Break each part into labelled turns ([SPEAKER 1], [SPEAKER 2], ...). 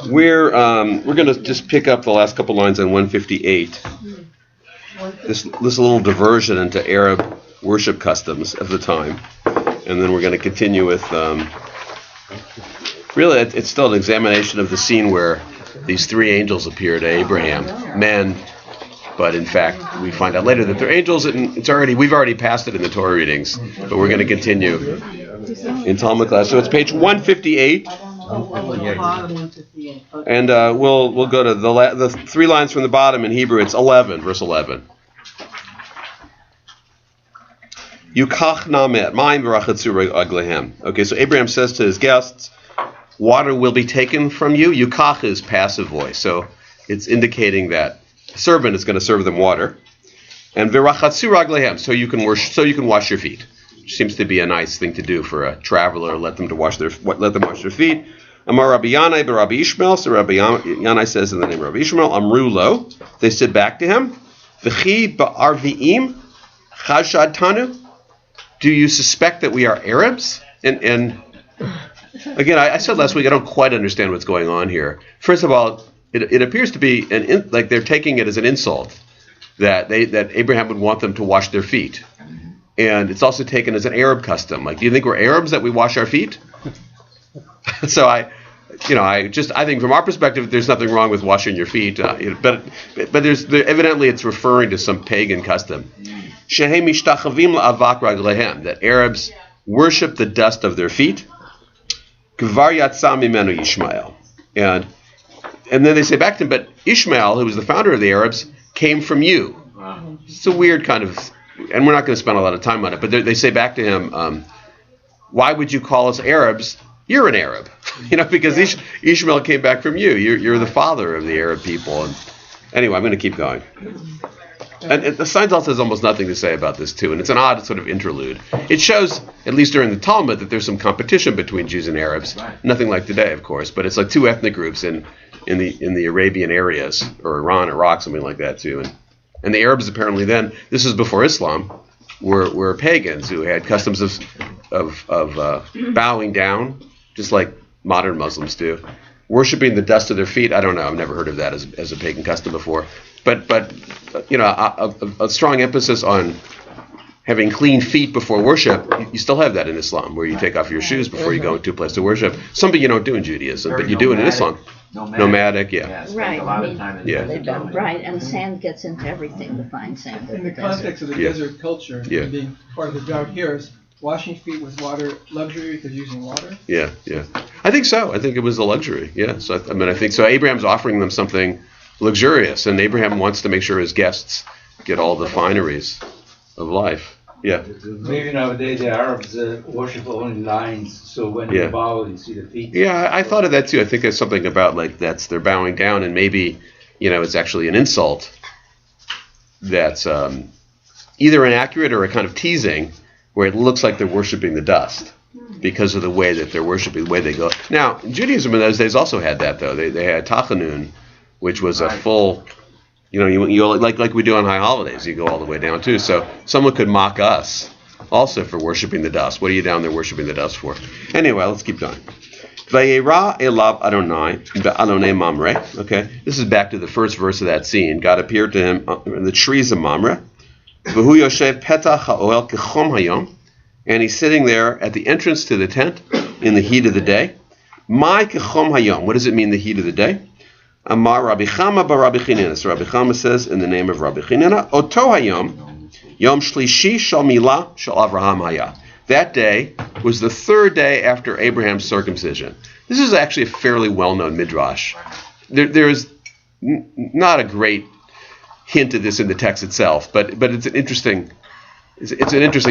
[SPEAKER 1] We're going to just pick up the last couple lines on 158. This little diversion into Arab worship customs of the time, and then we're going to continue with. Really, it's still an examination of the scene where these three angels appear to Abraham, men, but in fact we find out later that they're angels, and we've already passed it in the Torah readings, but we're going to continue in Talmud class. So it's page 158. And we'll go to the three lines from the bottom in Hebrew. It's 11, verse 11. Yukach namet ma'im v'rachatzu aglehem. Okay, so Abraham says to his guests, water will be taken from you. Yukach is passive voice, so it's indicating that the servant is going to serve them water. And v'rachatzu aglehem, so you can wash your feet. Which seems to be a nice thing to do for a traveler. Let them wash their feet. Amar Rabbi Yanai Rabbi Ishmael. So Rabbi Yanai says in the name of Rabbi Ishmael, Amru lo. They said back to him, V'chi ba'arvi'im chashad tanu. Do you suspect that we are Arabs? And again, I said last week, I don't quite understand what's going on here. First of all, it appears to be like they're taking it as an insult that Abraham would want them to wash their feet. And it's also taken as an Arab custom. Like, do you think we're Arabs that we wash our feet? So I think from our perspective, there's nothing wrong with washing your feet. But evidently it's referring to some pagan custom. Shehem mishtachavim la'avak raglehem, that Arabs worship the dust of their feet. Kvar yatsa mimenu Ishmael, and then they say back to him, but Ishmael, who was the founder of the Arabs, came from you. It's a weird kind of. And we're not going to spend a lot of time on it, but they say back to him, why would you call us Arabs? You're an Arab, because Ishmael came back from you. You're the father of the Arab people. And anyway, I'm going to keep going. And the Science also has almost nothing to say about this too, and it's an odd sort of interlude. It shows, at least during the Talmud, that there's some competition between Jews and Arabs. Nothing like today, of course, but it's like two ethnic groups in the Arabian areas, or Iran, Iraq, something like that too. And the Arabs apparently then, this is before Islam, were pagans who had customs of bowing down, just like modern Muslims do, worshiping the dust of their feet. I don't know. I've never heard of that as a pagan custom before. But a strong emphasis on having clean feet before worship. You still have that in Islam, where you take off your shoes before you go into a place to worship. Something you don't do in Judaism, but you do it in Islam. Nomadic, yeah.
[SPEAKER 2] Right, right, and sand gets into everything, the fine sand.
[SPEAKER 3] In the context of the desert culture, being part of the drought here, is washing feet with water luxury because using water?
[SPEAKER 1] Yeah. I think so. I think it was a luxury, yeah. So, I think so. Abraham's offering them something luxurious, and Abraham wants to make sure his guests get all the fineries of life. Yeah.
[SPEAKER 4] Maybe nowadays the Arabs worship only lines, so when you bow, you see the feet.
[SPEAKER 1] Yeah, I thought of that too. I think there's something about they're bowing down, and maybe it's actually an insult that's either inaccurate or a kind of teasing, where it looks like they're worshiping the dust because of the way that they're worshiping, the way they go. Now, Judaism in those days also had that though. They had tachanun, which was a full. You like we do on high holidays, you go all the way down too. So someone could mock us also for worshiping the dust. What are you down there worshiping the dust for? Anyway, let's keep going. Vayera elav Adonai be'alonei Mamre. Okay, this is back to the first verse of that scene. God appeared to him in the trees of Mamre. V'hu yoshev petach ha'oel kechom hayom, and he's sitting there at the entrance to the tent in the heat of the day. My kechom hayom. What does it mean, the heat of the day? Amar Rabbi Chama bar Rabbi Chinina. So Rabbi Chama says in the name of Rabbi Chinina, Oto hayom, Yom Shlishi shal Milah shal Avraham haya. That day was the third day after Abraham's circumcision. This is actually a fairly well-known midrash. There is not a great hint of this in the text itself, but it's an interesting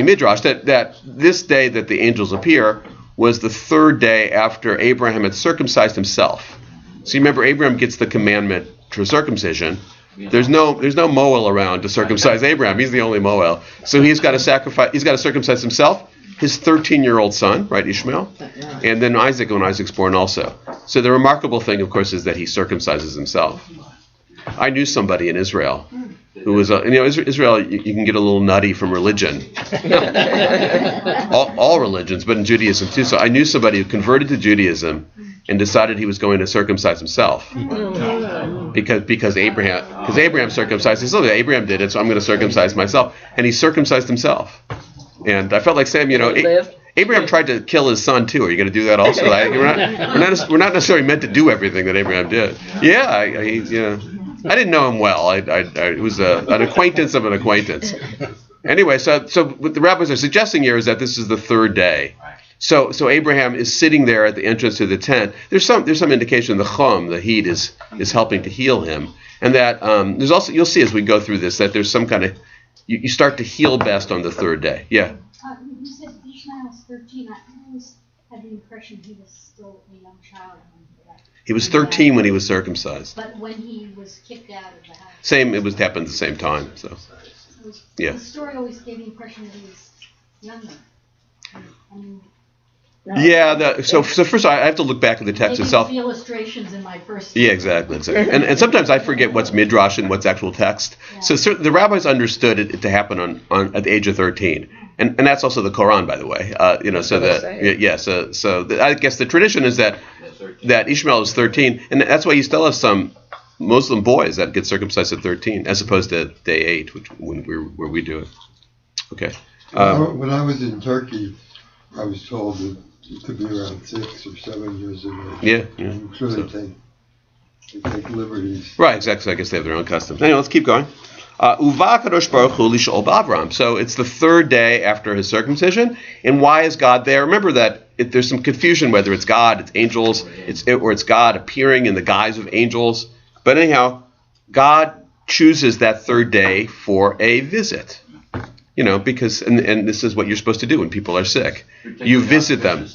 [SPEAKER 1] midrash that this day that the angels appear was the third day after Abraham had circumcised himself. So you remember, Abraham gets the commandment for circumcision. There's no Moel around to circumcise Abraham. He's the only Moel. So he's got to circumcise himself, his 13-year-old son, right, Ishmael, and then Isaac when Isaac's born also. So the remarkable thing, of course, is that he circumcises himself. I knew somebody in Israel who was, Israel, you can get a little nutty from religion. all religions, but in Judaism too. So I knew somebody who converted to Judaism and decided he was going to circumcise himself because Abraham circumcised. He said, Abraham did it, so I'm going to circumcise myself, and he circumcised himself. And I felt like saying, Abraham tried to kill his son too. Are you going to do that also? We're not necessarily meant to do everything that Abraham did. Yeah, I didn't know him well. It was an acquaintance of an acquaintance. Anyway, so what the rabbis are suggesting here is that this is the third day. So Abraham is sitting there at the entrance to the tent. There's some indication the chum, the heat, is helping to heal him, and that there's also, you'll see as we go through this, that there's some kind of you start to heal best on the third day. Yeah.
[SPEAKER 5] You said Ishmael was 13. I always had the impression he was still a young child.
[SPEAKER 1] He was 13 when he was circumcised.
[SPEAKER 5] But when he was kicked out of the house.
[SPEAKER 1] It happened at the same time. So. Yeah.
[SPEAKER 5] The story always gave the impression that he was younger.
[SPEAKER 1] So first I have to look back at the text itself.
[SPEAKER 5] The illustrations in my first.
[SPEAKER 1] Yeah, exactly. And sometimes I forget what's midrash and what's actual text. Yeah. So the rabbis understood it to happen on at the age of 13, and that's also the Quran, by the way. So I guess the tradition is that Ishmael is 13, and that's why you still have some Muslim boys that get circumcised at 13, as opposed to day 8, where we do it. Okay.
[SPEAKER 6] When I was in Turkey, I was told that it could be around 6 or 7 years of age.
[SPEAKER 1] Yeah.
[SPEAKER 6] So they take liberties.
[SPEAKER 1] Right, exactly. I guess they have their own customs. Anyway, let's keep going. Uva Kadosh Baruch Hu lish'ol b'Avram. So it's the third day after his circumcision. And why is God there? Remember that there's some confusion whether it's God, it's angels, or it's God appearing in the guise of angels. But anyhow, God chooses that third day for a visit. Because and this is what you're supposed to do when people are sick. You visit them.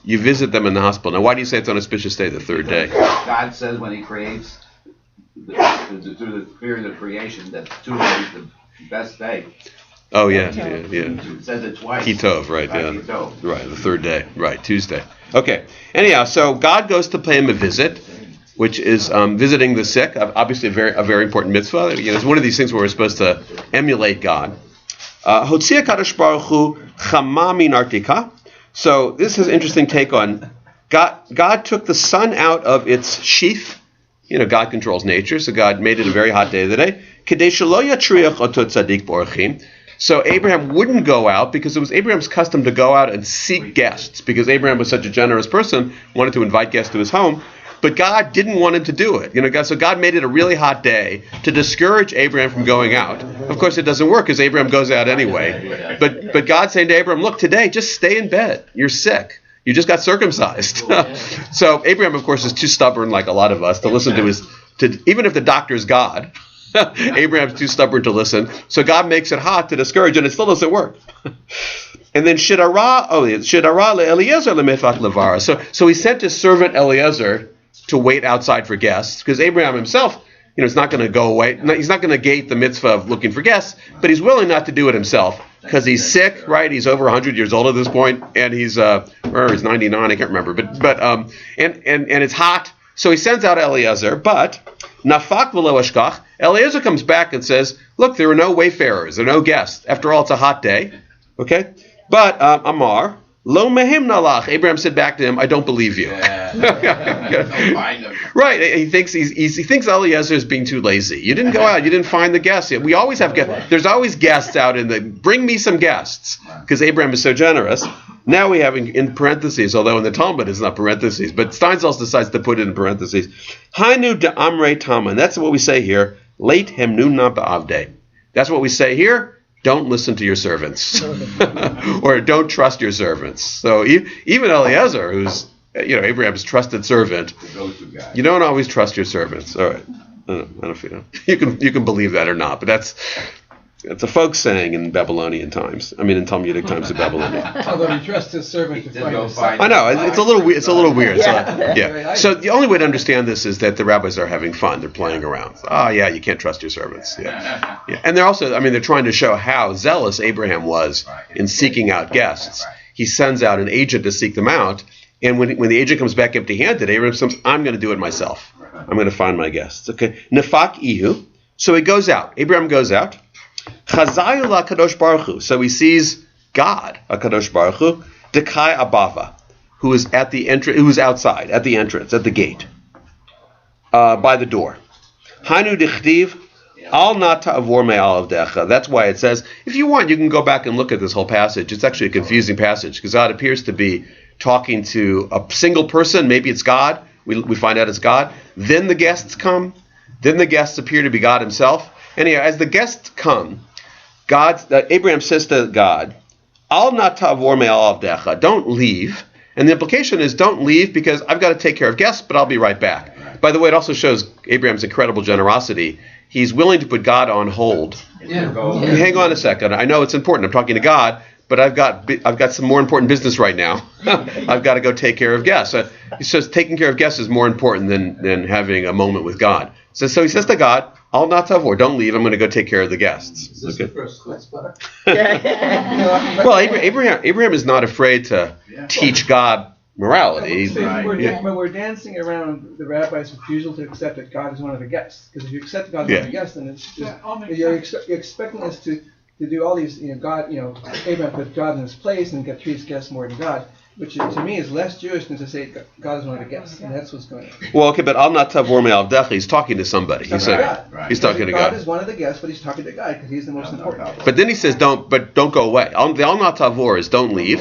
[SPEAKER 1] You visit them in the hospital. Now, why do you say it's on auspicious day, the third day?
[SPEAKER 4] God says when He creates, through the period of creation, that Tuesday is the best day.
[SPEAKER 1] Oh yeah.
[SPEAKER 4] It says it twice.
[SPEAKER 1] Kitov, right? Yeah. Right, the third day. Right, Tuesday. Okay. Anyhow, so God goes to pay him a visit, which is visiting the sick. Obviously, a very important mitzvah. It's one of these things where we're supposed to emulate God. Hotzia Kadosh Baruch Hu chama min artika. So this is an interesting take on God took the sun out of its sheath. God controls nature, so God made it a very hot day today. Kedei shelo yatriach oto tzadik b'orchim. So Abraham wouldn't go out because it was Abraham's custom to go out and seek guests, because Abraham was such a generous person, wanted to invite guests to his home. But God didn't want him to do it. So God made it a really hot day to discourage Abraham from going out. Of course, it doesn't work because Abraham goes out anyway. But God's saying to Abraham, look, today, just stay in bed. You're sick. You just got circumcised. So Abraham, of course, is too stubborn, like a lot of us, to listen to even if the doctor's God, Abraham's too stubborn to listen. So God makes it hot to discourage, and it still doesn't work. And then Shidara le'Eliezer le'mefach levara. So he sent his servant Eliezer to wait outside for guests, because Abraham himself, is not going to go away. He's not going to gate the mitzvah of looking for guests, but he's willing not to do it himself because he's sick, right? He's over 100 years old at this point, and he's 99, I can't remember, but and it's hot, so he sends out Eliezer. But nafak v'lo ashkach, Eliezer comes back and says, "Look, there are no wayfarers, there are no guests. After all, it's a hot day, okay." But Amar. Lo mehim nalach. Abraham said back to him, "I don't believe you." Right? He thinks he thinks Eliezer is being too lazy. You didn't go out. You didn't find the guests yet. We always have guests. There's always guests out bring me some guests, because Abraham is so generous. Now we have in parentheses, although in the Talmud it's not parentheses, but Steinsaltz decides to put it in parentheses. Hainu de amrei Talmud. That's what we say here. Late hemnuna ba'avdei. That's what we say here. Don't listen to your servants, or don't trust your servants. So even Eliezer, who's Abraham's trusted servant, you don't always trust your servants. All right, I don't know if you can believe that or not, but that's a folk saying in Babylonian times. I mean, in Talmudic times of Babylonia.
[SPEAKER 3] Although he trusts his servant to fight.
[SPEAKER 1] I know it's a little weird. Yeah. So the only way to understand this is that the rabbis are having fun. They're playing around. Oh yeah, you can't trust your servants. Yeah. And they're also, they're trying to show how zealous Abraham was in seeking out guests. He sends out an agent to seek them out, and when the agent comes back empty-handed, Abraham says, "I'm going to do it myself. I'm going to find my guests." Okay. Nefak ihu. So he goes out. Abraham goes out. Chazayu la Kadosh Baruch Hu. So he sees God, HaKadosh Baruch Hu, Dekai Abava, who is at the entrance, who is outside, at the entrance, at the gate, by the door. Hainu dichtiv, al na ta'avor me'al avdecha. That's why it says, if you want, you can go back and look at this whole passage. It's actually a confusing passage, because God appears to be talking to a single person. Maybe it's God. We find out it's God. Then the guests come. Then the guests appear to be God himself. Anyhow, as the guests come, Abraham says to God, al na ta'avor me'al avdecha. Don't leave. And the implication is, don't leave because I've got to take care of guests, but I'll be right back. Right. By the way, it also shows Abraham's incredible generosity. He's willing to put God on hold. Hang on a second. I know it's important. I'm talking to God, but I've got some more important business right now. I've got to go take care of guests. He says taking care of guests is more important than having a moment with God. So he says to God, "Al na tavor, don't leave. I'm going to go take care of the guests."
[SPEAKER 4] Is this the first chutzpah?
[SPEAKER 1] Well, Abraham is not afraid to teach God morality.
[SPEAKER 3] When we're dancing around the rabbi's refusal to accept that God is one of the guests, because if you accept God as one of the guests, then it's just you're expecting us to do all these. Abraham put God in his place and treats guests more than God, which to me is less Jewish than to say God is one of the guests, and that's what's going on.
[SPEAKER 1] Well, okay, but al na tavor me'al avdecha, he's talking to somebody. He's talking to God.
[SPEAKER 3] God is one of the guests, but he's talking to God because he's the most important.
[SPEAKER 1] But then he says, don't go away. The al na tavor is don't leave,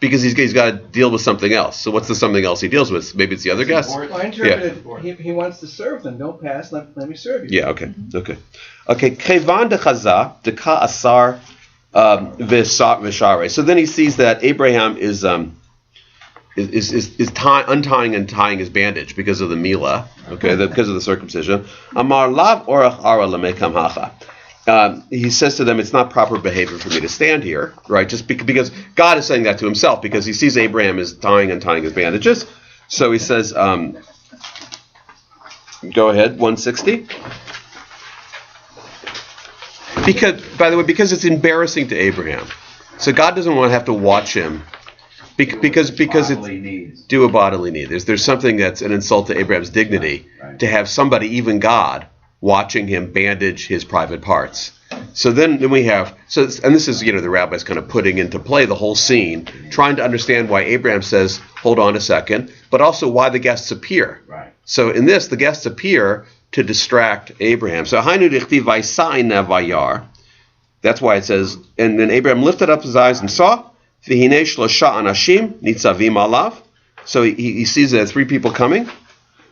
[SPEAKER 1] because he's got to deal with something else. So what's the something else he deals with? Maybe it's the other guests.
[SPEAKER 3] Well, I interpreted he wants to serve them. Don't pass. Let me serve you.
[SPEAKER 1] Yeah. Okay. Kevan dechaza deka asar v'share. So then he sees that Abraham is untying and tying his bandage because of the milah, because of the circumcision. Amar lav orach ara lamekam hacha. He says to them, it's not proper behavior for me to stand here, right? Just because God is saying that to himself, because he sees Abraham is tying and tying his bandages. So he says, go ahead, 160. Because it's embarrassing to Abraham. So God doesn't want to have to watch him. Because it's do a bodily need. There's something that's an insult to Abraham's dignity to have somebody, even God, watching him bandage his private parts. So then we have and this is the rabbis kind of putting into play the whole scene, trying to understand why Abraham says, hold on a second, but also why the guests appear.
[SPEAKER 4] Right.
[SPEAKER 1] So in this, the guests appear to distract Abraham. So Hainu dichtiv vaysaina vayar. That's why it says, and then Abraham lifted up his eyes and saw. V'hinei shlosha anashim nitzavim alav. So he sees there are three people coming.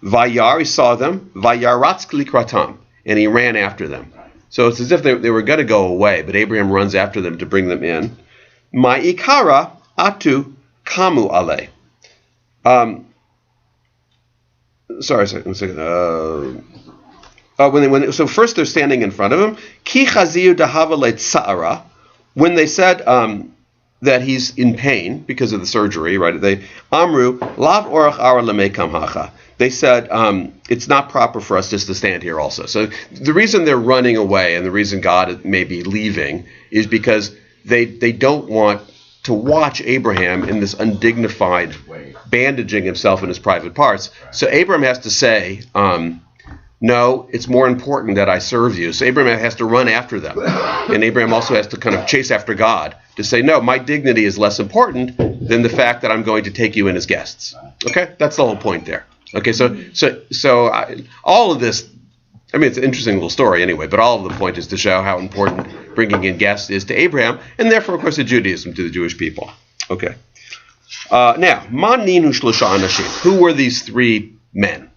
[SPEAKER 1] Vayar, he saw them. Vayaratz likratam, and he ran after them. So it's as if they were going to go away, but Abraham runs after them to bring them in. Ma'ikara atu kamu ale. Sorry, a second. So first they're standing in front of him. Ki chaziu dahava le'tzara. When they said that he's in pain because of the surgery, right? They amru lav orach ara lemekam hacha. They said it's not proper for us just to stand here also. So the reason they're running away and the reason God may be leaving is because they don't want to watch Abraham in this undignified bandaging himself in his private parts. So Abraham has to say, no, it's more important that I serve you. So Abraham has to run after them. And Abraham also has to kind of chase after God to say, no, my dignity is less important than the fact that I'm going to take you in as guests. Okay? That's the whole point there. Okay, so all of this, I mean, it's an interesting little story anyway, but all of the point is to show how important bringing in guests is to Abraham, and therefore, of course, to Judaism, to the Jewish people. Okay. Now, man ninu shlosha anashim. Who were these three men?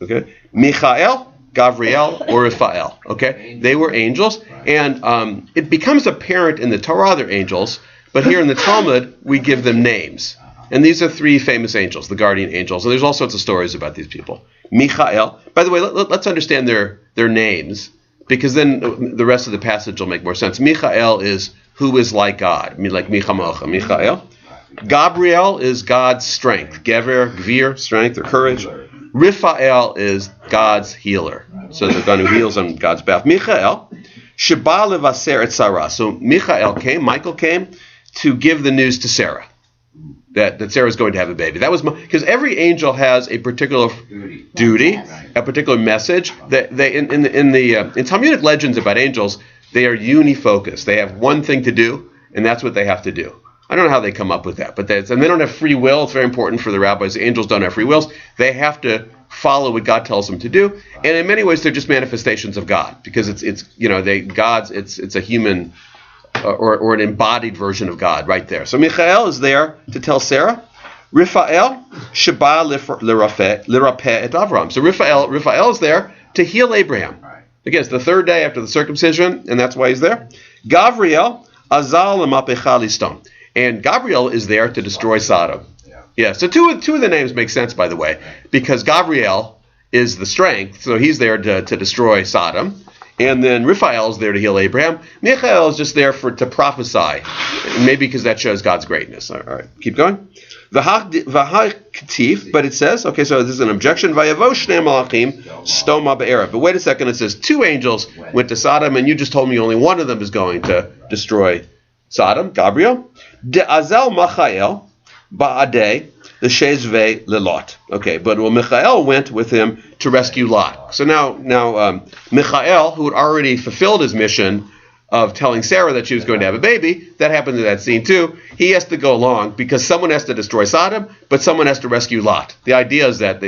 [SPEAKER 1] Okay. Michael, Gabriel, or Raphael. Okay. They were angels, and it becomes apparent in the Torah they're angels, but here in the Talmud, we give them names. And these are three famous angels, the guardian angels. And there's all sorts of stories about these people. Michael. By the way, let's understand their names, because then the rest of the passage will make more sense. Michael is who is like God. I mean, like Michamocha, Michael. Gabriel is God's strength. Gever, Gvir, strength or courage. Raphael is God's healer. So the God who heals on God's behalf. Michael, Sheba levaser et Sarah. So Michael came to give the news to Sarah. That Sarah's going to have a baby. That was because every angel has a particular duty, a particular message. That they in Talmudic legends about angels, they are unifocused. They have one thing to do, and that's what they have to do. I don't know how they come up with that, but and they don't have free will. It's very important for the rabbis. The angels don't have free wills. They have to follow what God tells them to do, and in many ways they're just manifestations of God, because it's a human or an embodied version of God right there. So Michael is there to tell Sarah. Raphael sheba lirapeh et Avram. So Raphael is there to heal Abraham. Again, it's the third day after the circumcision, and that's why he's there. Gabriel azal l'mapecha liston, and Gabriel is there to destroy Sodom. Yeah. So two of the names make sense, by the way, because Gabriel is the strength, so he's there to destroy Sodom, and then Raphael is there to heal Abraham. Michael is just there to prophesy, maybe because that shows God's greatness. All right, keep going. V'ha-k'tif, but it says, okay, so this is an objection. Vayavo shnei malachim stoma be'erev. But wait a second, it says 2 angels went to Sodom, and you just told me only one of them is going to destroy Sodom, Gabriel. De'azel Machael ba'adeh l'shezve lelot. Okay, but Michael went with him to rescue Lot. So now Michael, who had already fulfilled his mission of telling Sarah that she was going to have a baby, that happened in that scene too. He has to go along because someone has to destroy Sodom, but someone has to rescue Lot. The idea is that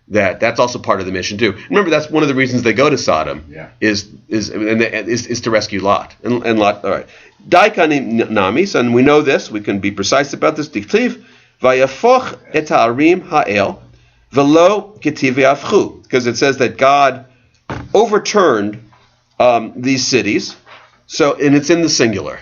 [SPEAKER 1] that's also part of the mission too. Remember, that's one of the reasons they go to Sodom is to rescue Lot. And Lot, all right. Daikani namis, and we know this. We can be precise about this. Diktiv vayafoch et ha'arim ha'el velo ketiv v'yafchu, because it says that God overturned these cities. So, and it's in the singular.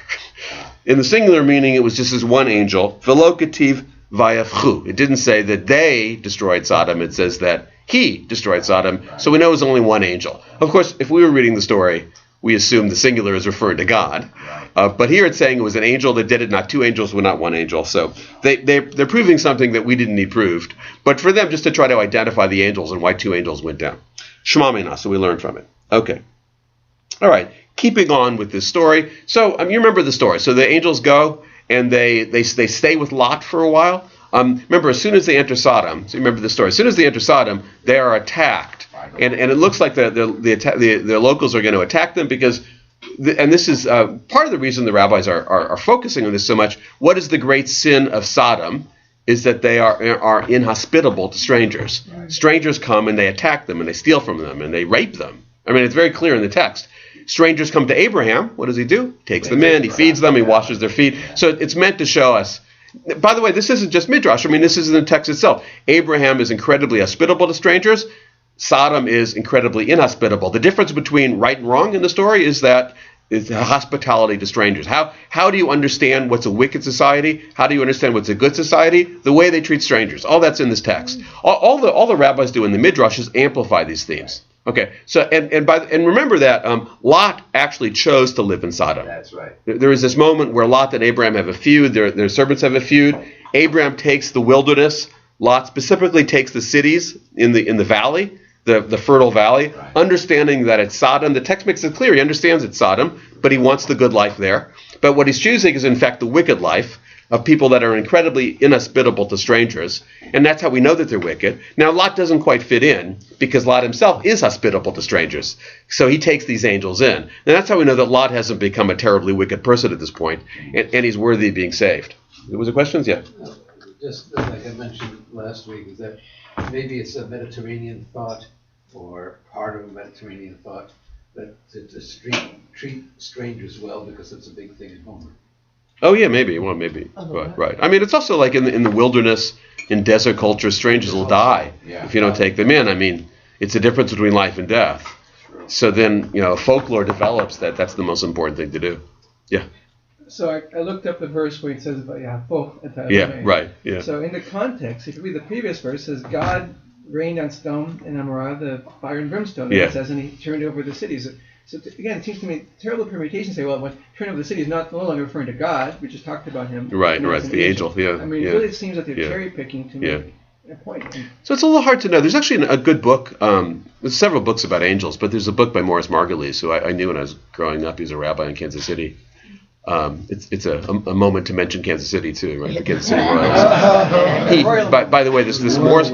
[SPEAKER 1] In the singular meaning, it was just as one angel. Velo ketiv v'yafchu. It didn't say that they destroyed Sodom. It says that he destroyed Sodom. So we know it was only one angel. Of course, if we were reading the story, we assume the singular is referring to God. But here it's saying it was an angel that did it, not 2 angels, but not 1 angel. So they're proving something that we didn't need proved. But for them, just to try to identify the angels and why 2 angels went down. Shema Mena, so we learned from it. Okay. All right. Keeping on with this story. So you remember the story. So the angels go and they stay with Lot for a while. Remember, as soon as they enter Sodom, so you remember the story. As soon as they enter Sodom, they are attacked. And it looks like the locals are going to attack them because, and this is part of the reason the rabbis are focusing on this so much. What is the great sin of Sodom? Is that they are inhospitable to strangers. Right. Strangers come and they attack them and they steal from them and they rape them. I mean, it's very clear in the text. Strangers come to Abraham. What does he do? Takes them in, he feeds them, he washes their feet. So it's meant to show us. By the way, this isn't just Midrash. I mean, this is in the text itself. Abraham is incredibly hospitable to strangers. Sodom is incredibly inhospitable. The difference between right and wrong in the story is that it's hospitality to strangers. How do you understand what's a wicked society? How do you understand what's a good society? The way they treat strangers. All that's in this text. All the rabbis do in the Midrash is amplify these themes. Okay, so and remember that Lot actually chose to live in Sodom. That's right. There is this moment where Lot and Abraham have a feud. Their servants have a feud. Abraham takes the wilderness. Lot specifically takes the cities in the valley, the fertile valley, right. Understanding that it's Sodom. The text makes it clear. He understands it's Sodom, but he wants the good life there. But what he's choosing is, in fact, the wicked life of people that are incredibly inhospitable to strangers. And that's how we know that they're wicked. Now, Lot doesn't quite fit in because Lot himself is hospitable to strangers. So he takes these angels in. And that's how we know that Lot hasn't become a terribly wicked person at this point, and he's worthy of being saved. Was there questions? Yeah.
[SPEAKER 7] Just like I mentioned last week, is that maybe it's a Mediterranean thought or part of a Mediterranean thought that to treat strangers well because it's a big thing in Homer.
[SPEAKER 1] Oh yeah, maybe. Well, maybe. But, right. I mean, it's also like in the wilderness, in desert culture, strangers will die if you don't take them in. I mean, it's a difference between life and death. So then, folklore develops that's the most important thing to do. Yeah.
[SPEAKER 3] So I looked up the verse where it says about Yafoch.
[SPEAKER 1] Yeah, right. Yeah.
[SPEAKER 3] So in the context, if you read the previous verse, it says God rained on Sodom and Amorah the fire and brimstone.
[SPEAKER 1] Yeah.
[SPEAKER 3] It says, and he turned over the cities. So again, it seems to me terrible permutation to say, well, when turn over the city is no longer referring to God. We just talked about him.
[SPEAKER 1] Right, it's the angel. Yeah.
[SPEAKER 3] I mean, it really seems that they're cherry picking to make a point.
[SPEAKER 1] So it's a little hard to know. There's actually a good book. There's several books about angels, but there's a book by Morris Margulies, who I knew when I was growing up. He's a rabbi in Kansas City. It's a moment to mention Kansas City too, right? The Kansas City Royals. By the way, this Morris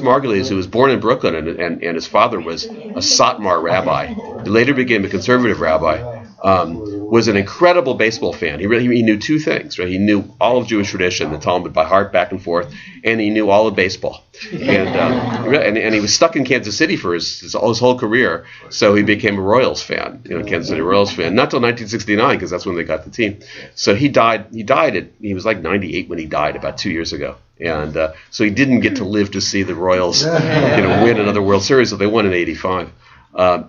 [SPEAKER 1] Margulies, who was born in Brooklyn, and his father was a Satmar rabbi. He later became a conservative rabbi. was an incredible baseball fan. He knew two things, right? He knew all of Jewish tradition, the Talmud by heart, back and forth, and he knew all of baseball. And he was stuck in Kansas City for his whole career, so he became a Royals fan, Kansas City Royals fan, not till 1969, because that's when they got the team. So he was like 98 when he died, about 2 years ago. And so he didn't get to live to see the Royals win another World Series, so they won in '85.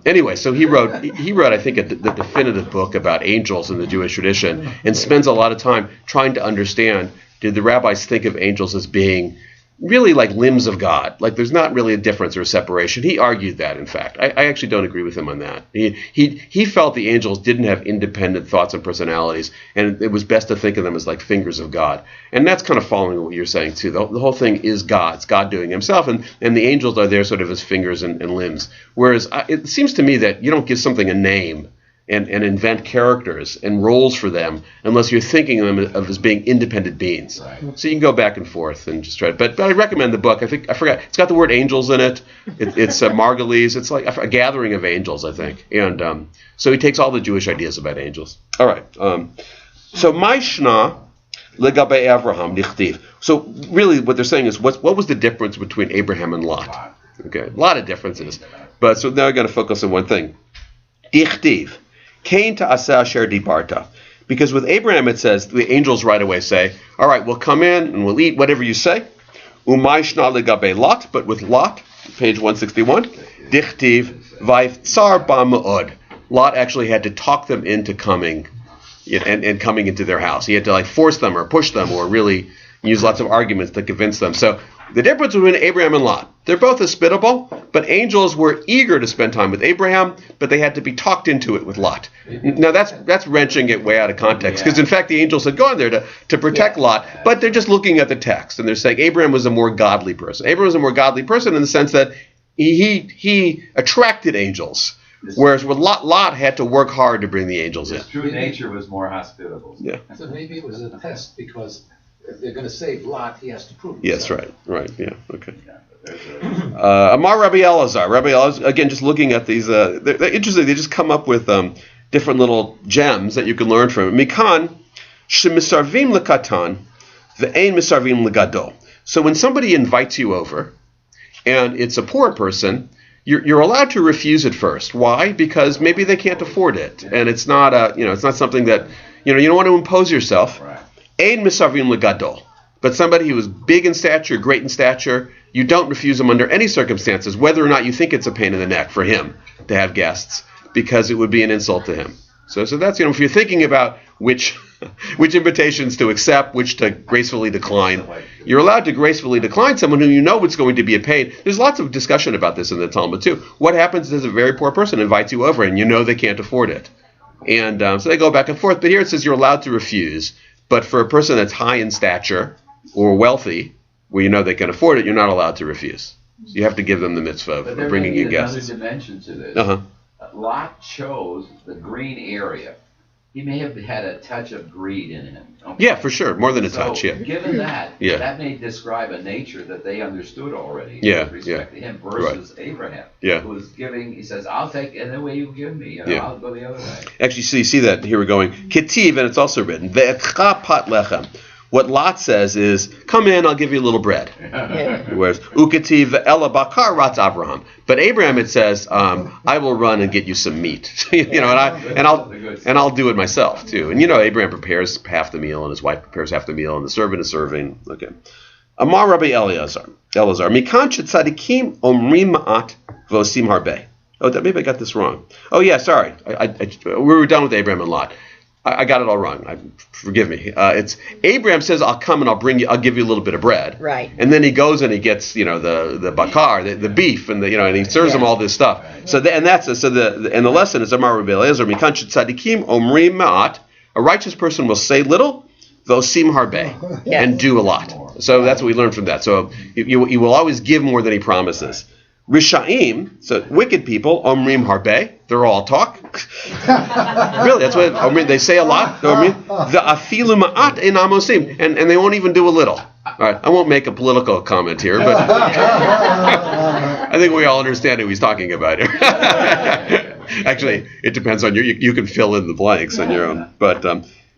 [SPEAKER 1] Anyway, so he wrote, I think, the definitive book about angels in the Jewish tradition, and spends a lot of time trying to understand, did the rabbis think of angels as being really like limbs of God? Like there's not really a difference or a separation. He argued that, in fact. I actually don't agree with him on that. He felt the angels didn't have independent thoughts and personalities, and it was best to think of them as like fingers of God. And that's kind of following what you're saying, too. The whole thing is God. It's God doing himself, and the angels are there sort of as fingers and limbs. Whereas it seems to me that you don't give something a name and invent characters and roles for them unless you're thinking of them as being independent beings. Right. So you can go back and forth and just try it. But I recommend the book. I forgot. It's got the word angels in it. It's Margulies. It's like a gathering of angels, I think. And so he takes all the Jewish ideas about angels. All right. So Maishna legabe Avraham nichtiv. So really what they're saying is what was the difference between Abraham and Lot? Okay, a lot of differences. But so now we're going to focus on one thing. Ichtiv. Cain to asa asher dibarta. Because with Abraham it says, the angels right away say, all right, we'll come in and we'll eat whatever you say. Umay shna legabe Lot, but with Lot, page 161, dichtiv vayftsar ba me'od. Lot actually had to talk them into coming and coming into their house. He had to force them or push them or really use lots of arguments to convince them. So the difference between Abraham and Lot, they're both hospitable, but angels were eager to spend time with Abraham, but they had to be talked into it with Lot. Now that's wrenching it way out of context, because in fact the angels had gone there to protect Lot, but they're just looking at the text and they're saying Abraham was a more godly person. Abraham was a more godly person in the sense that he attracted angels. Whereas with Lot had to work hard to bring the angels in.
[SPEAKER 4] His true nature was more hospitable.
[SPEAKER 1] Yeah.
[SPEAKER 7] So maybe it was a test, because if they're going to save Lot, he has to prove it.
[SPEAKER 1] Yes, right, yeah, okay. Amar Rabbi Elazar, again, just looking at these, they're interesting. They just come up with different little gems that you can learn from it. Mikan shemisarvim lekatan ve'ein misarvim legadol. So when somebody invites you over, and it's a poor person, you're allowed to refuse at first. Why? Because maybe they can't afford it, and it's not it's not something that you don't want to impose yourself. Ein misarvim legadol. But somebody who is big in stature, great in stature, you don't refuse him under any circumstances, whether or not you think it's a pain in the neck for him to have guests, because it would be an insult to him. So that's, if you're thinking about which invitations to accept, which to gracefully decline, you're allowed to gracefully decline someone who you know it's going to be a pain. There's lots of discussion about this in the Talmud too. What happens is a very poor person invites you over and you know they can't afford it. And so they go back and forth. But here it says you're allowed to refuse. But for a person that's high in stature or wealthy, where you know they can afford it, you're not allowed to refuse. So you have to give them the mitzvah of bringing you guests.
[SPEAKER 4] Another dimension to this. Lot chose the green area. He may have had a touch of greed in him. Okay?
[SPEAKER 1] Yeah, for sure. More than a touch, yeah.
[SPEAKER 4] Given that, that may describe a nature that they understood already
[SPEAKER 1] with
[SPEAKER 4] respect to him versus Abraham, who was giving, he says, I'll take any way you give me, I'll go the other way.
[SPEAKER 1] Actually, so you see that, here we're going, Ketiv, and it's also written, Ve'etcha pat lechem. What Lot says is, come in, I'll give you a little bread. Whereas, Uketiv ela bakar ratz Abraham. But Abraham, it says, I will run and get you some meat. and I'll do it myself too. And Abraham prepares half the meal, and his wife prepares half the meal, and the servant is serving. Okay. Amar Rabbi Elazar. Mikan shetzadikim omrim ma'at vosim harbe. Oh, maybe I got this wrong. Oh yeah, sorry. We were done with Abraham and Lot. I got it all wrong. Forgive me. It's Abraham says, "I'll come and I'll give you a little bit of bread."
[SPEAKER 2] Right.
[SPEAKER 1] And then he goes and he gets, the bakar, the beef, and and he serves them all this stuff. Right. So the lesson is Amar Rabbi Elazar Mikan tzadikim omrim ma'at. A righteous person will say little, vosim harbe, and do a lot. So that's what we learn from that. So you will always give more than he promises. Rishaim, so wicked people, omrim harbe, they're all talk. Really, that's what they say a lot. The afilu ma'at in amosim, and they won't even do a little. All right, I won't make a political comment here, but I think we all understand who he's talking about here. Actually, it depends on you can fill in the blanks on your own. But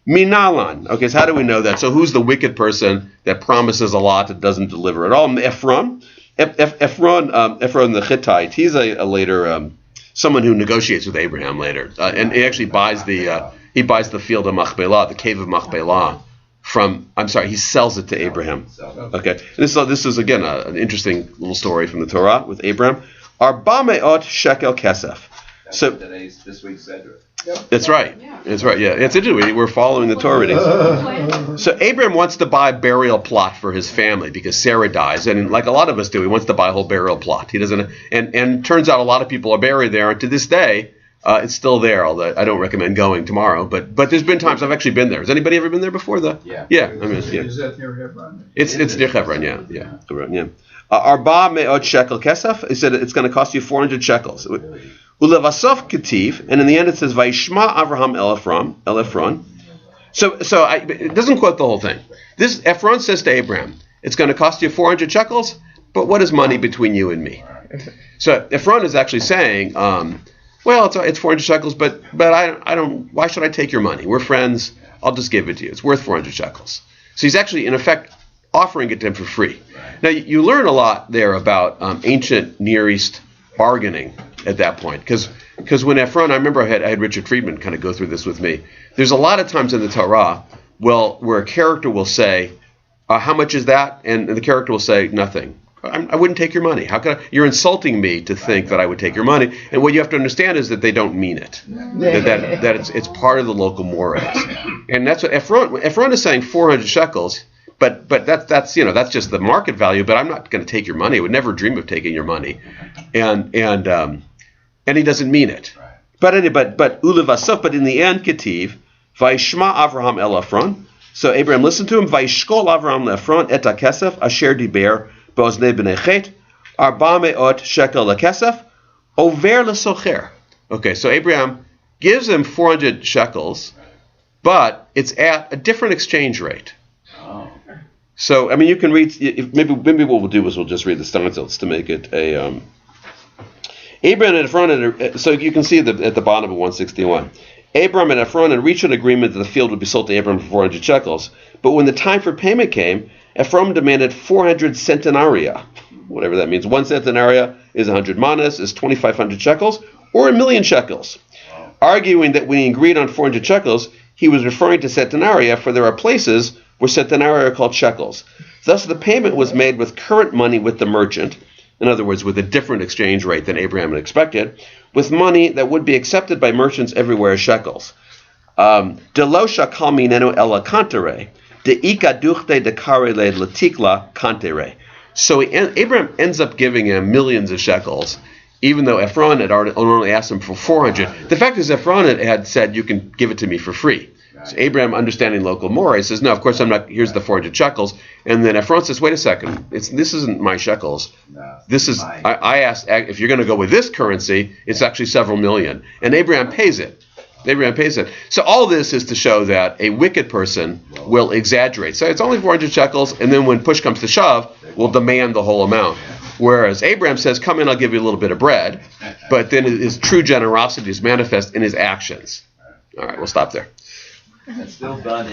[SPEAKER 1] Minalan. Okay, so how do we know that? So who's the wicked person that promises a lot that doesn't deliver at all? Ephron. Ephron the Hittite. He's a later someone who negotiates with Abraham later, and he actually buys the field of Machpelah, the cave of Machpelah. He sells it to Abraham. Okay, this is again an interesting little story from the Torah with Abraham. Arba me'ot shekel kesef. So
[SPEAKER 4] this week's Cedric.
[SPEAKER 1] That's right. That's right. Yeah, it's interesting. We're following the Torah readings. So Abraham wants to buy a burial plot for his family because Sarah dies, and like a lot of us do, he wants to buy a whole burial plot. He doesn't, and turns out a lot of people are buried there, and to this day, it's still there. Although I don't recommend going tomorrow, but there's been times I've actually been there. Has anybody ever been there before? Yeah. I mean,
[SPEAKER 3] Is that near Hebron?
[SPEAKER 1] It's near Hebron. Yeah. Hebron, yeah. Arba me'ot shekel kesef. He said it's going to cost you 400 shekels. Ulevasov ketiv, and in the end it says Vayishma Avraham el Ephron. So it doesn't quote the whole thing. This Ephron says to Abraham, it's going to cost you 400 shekels, but what is money between you and me? So Ephron is actually saying, well, it's 400 shekels, but I don't. Why should I take your money? We're friends. I'll just give it to you. It's worth 400 shekels. So he's actually in effect offering it to him for free. Now you learn a lot there about ancient Near East bargaining at that point, because when Ephron, I remember I had Richard Friedman kind of go through this with me. There's a lot of times in the Torah, where a character will say, "How much is that?" and the character will say, "Nothing. I wouldn't take your money. How could I? You're insulting me to think that I would take your money." And what you have to understand is that they don't mean it. That it's part of the local mores, and that's what Ephron is saying. 400 shekels. But that's just the market value. But I'm not going to take your money. I would never dream of taking your money, and he doesn't mean it. But ulevasov. But in the end, ketiv vayishma Avraham el Ephron. So Abraham listened to him. Vayishkol Avraham leEphron et hakesef asher diber beoznei bnei chet arba me'ot shekel lekesef over lesocher. Okay, so Abraham gives him 400 shekels, but it's at a different exchange rate. So, I mean, you can read, maybe what we'll do is we'll just read the stanzas to make it a, Abraham and Ephron, so you can see at the bottom of 161. Abraham and Ephron had reached an agreement that the field would be sold to Abraham for 400 shekels, but when the time for payment came, Ephron demanded 400 centenaria, whatever that means. 1 centenaria is 100 manas, is 2,500 shekels, or 1,000,000 shekels, arguing that when he agreed on 400 shekels, he was referring to centenaria, for there are places where centenaria are called shekels. Thus, the payment was made with current money with the merchant, in other words, with a different exchange rate than Abraham had expected, with money that would be accepted by merchants everywhere as shekels. De lo shakal minenu ela kantere, de ika duchte de kare le latikla kantere. So Abraham ends up giving him millions of shekels, even though Ephron had only asked him for 400. The fact is, Ephron had said, you can give it to me for free. So Abraham, understanding local mores, says, no, of course I'm not, here's the 400 shekels. And then Ephron says, wait a second, this isn't my shekels. This is, I asked, if you're going to go with this currency, it's actually several million. And Abraham pays it. So all this is to show that a wicked person will exaggerate. So it's only 400 shekels, and then when push comes to shove, will demand the whole amount. Whereas Abraham says, come in, I'll give you a little bit of bread. But then his true generosity is manifest in his actions. All right, we'll stop there.
[SPEAKER 4] It's still done in